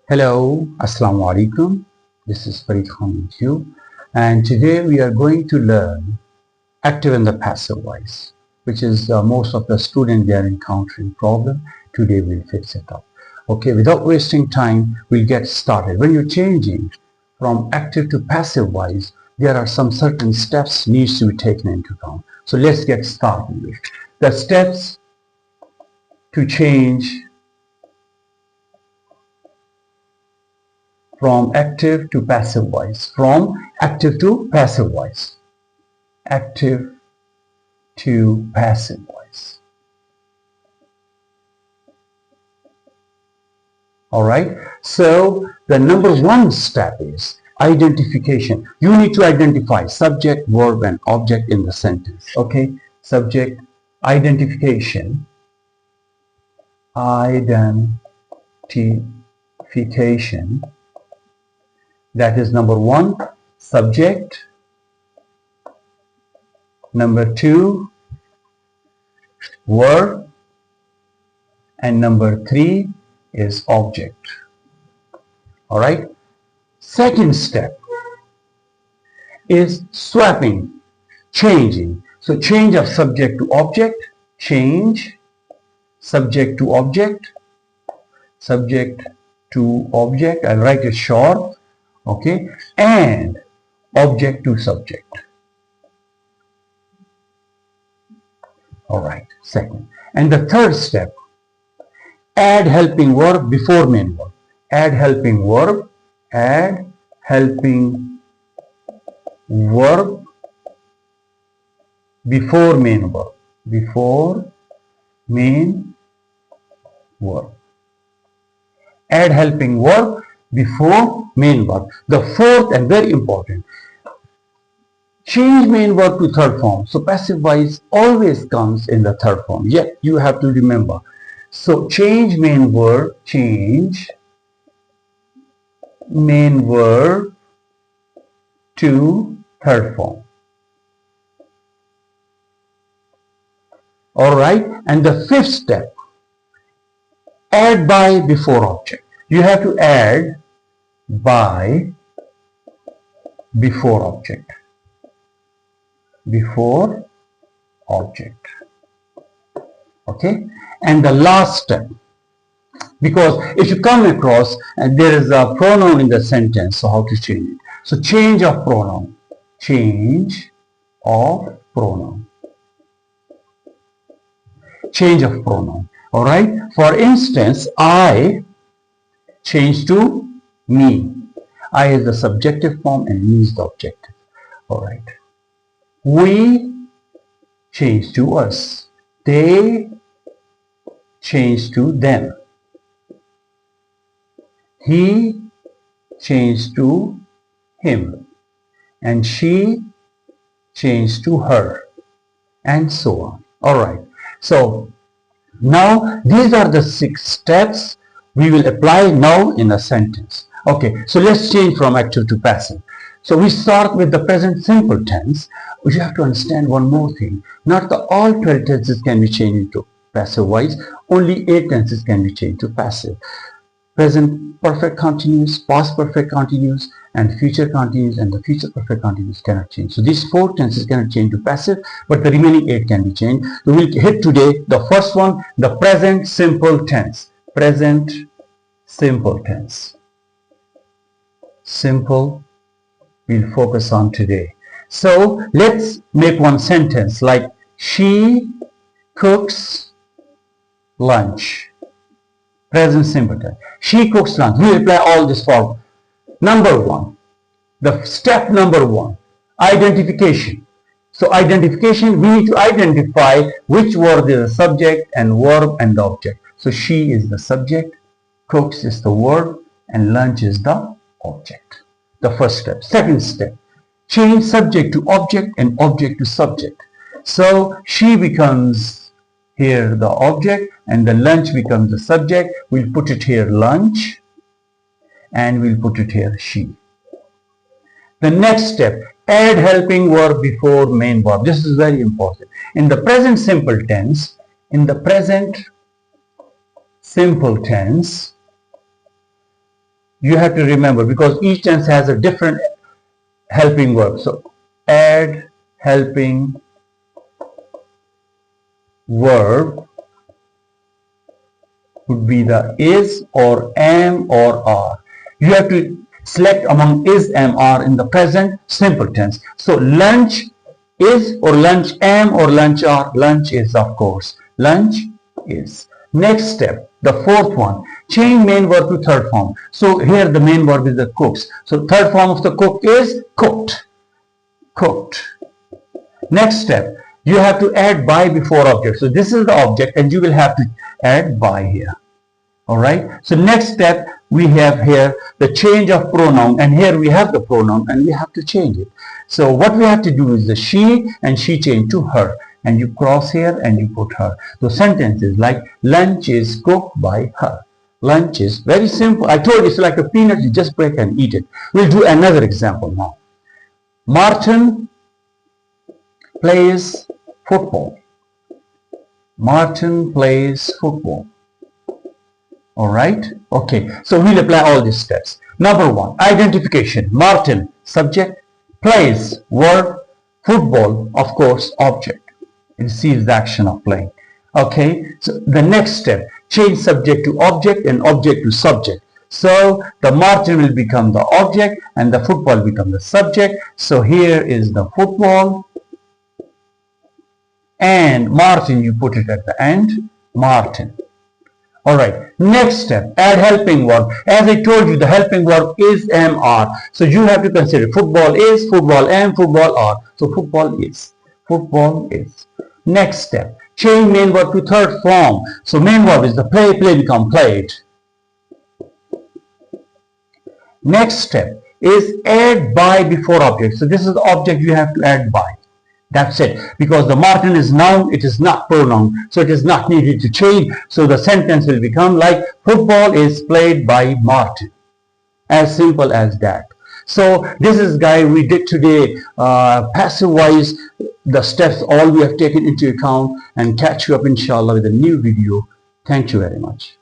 Hello, Assalamu alaikum. This is Farid Khan with you, and today we are going to learn active and the passive voice, which is most of the students they are encountering problem. Today we'll fix it up. Okay, without wasting time, we'll get started. When you're changing from active to passive voice, there are some certain steps needs to be taken into account. So let's get started with the steps to change from active to passive voice. From active to passive voice. Active to passive voice. Alright, so the number one step is identification. You need to identify subject, verb and object in the sentence. Okay, subject, identification. Identification. That is number one, subject. Number two, verb. And number three is object. All right. Second step is swapping, changing. So change of subject to object, change subject to object, subject to object. I'll write it short. Okay, and object to subject. All right, second. And the third step, add helping verb before main verb. Add helping verb, add helping verb before main verb. Before main verb. Add helping verb before main verb. The fourth and very important, change main verb to third form. So passive voice always comes in the third form. Yet you have to remember. So change main verb, change main verb to third form. Alright, and the fifth step, add by before object. You have to add by before object. Before object. Okay, and the last step, because if you come across and there is a pronoun in the sentence, so how to change it? So change of pronoun. Change of pronoun. Change of pronoun. All right. For instance, I change to me. I is the subjective form and me is the objective. All right. We change to us. They change to them. He changed to him. And she changed to her. And so on. All right. So now these are the 6 steps we will apply now in a sentence. Okay, so let's change from active to passive. So we start with the present simple tense. We have to understand one more thing. Not all 12 tenses can be changed into passive voice. Only 8 tenses can be changed to passive. Present perfect continuous, past perfect continuous, and future continuous, and the future perfect continuous cannot change. So these 4 tenses cannot change to passive, but the remaining 8 can be changed. So we'll hit today the first one, the present simple tense. Present simple tense. Simple, we'll focus on today. So let's make one sentence like, she cooks lunch. Present simple tense. She cooks lunch. We apply all this form. Number 1, the step number 1, identification. So identification, we need to identify which word is the subject and verb and the object. So she is the subject, cooks is the verb, and lunch is the object. The first step. Second step, change subject to object and object to subject. So she becomes here the object and the lunch becomes the subject. We'll put it here lunch and we'll put it here she. The next step, add helping verb before main verb. This is very important. In the present simple tense, you have to remember, because each tense has a different helping verb. So add helping verb would be the is or am or are. You have to select among is, am, are in the present simple tense. So lunch is or lunch am or lunch are. Lunch is, of course. Lunch is. Next step, the fourth one, change main verb to third form. So here the main verb is the cooks. So third form of the cook is cooked. Cooked. Next step, you have to add by before object. So this is the object and you will have to add by here. Alright. So next step, we have here the change of pronoun, and here we have the pronoun and we have to change it. So what we have to do is the she, and she change to her, and you cross here and you put her. So sentences like lunch is cooked by her. Lunch is very simple. I told you it's like a peanut, you just break and eat it. We'll do another example now. Martin plays football. Martin plays football. Alright, okay, so we'll apply all these steps. Number one, identification. Martin, subject, plays, verb, football, of course, object. It receives the action of playing. Okay, so the next step, change subject to object and object to subject. So the Martin will become the object and the football become the subject. So here is the football and Martin, you put it at the end, Martin. Alright, next step, add helping verb. As I told you, the helping verb is, am, are. So you have to consider football is, football am, football are. So football is. Football is. Next step, change main verb to third form. So main verb is the play, play become played. Next step is add by before object. So this is the object you have to add by. That's it. Because the Martin is noun, it is not pronoun. So it is not needed to change. So the sentence will become like football is played by Martin. As simple as that. So this is, guys, we did today passive wise, the steps all we have taken into account, and catch you up inshallah with a new video. Thank you very much.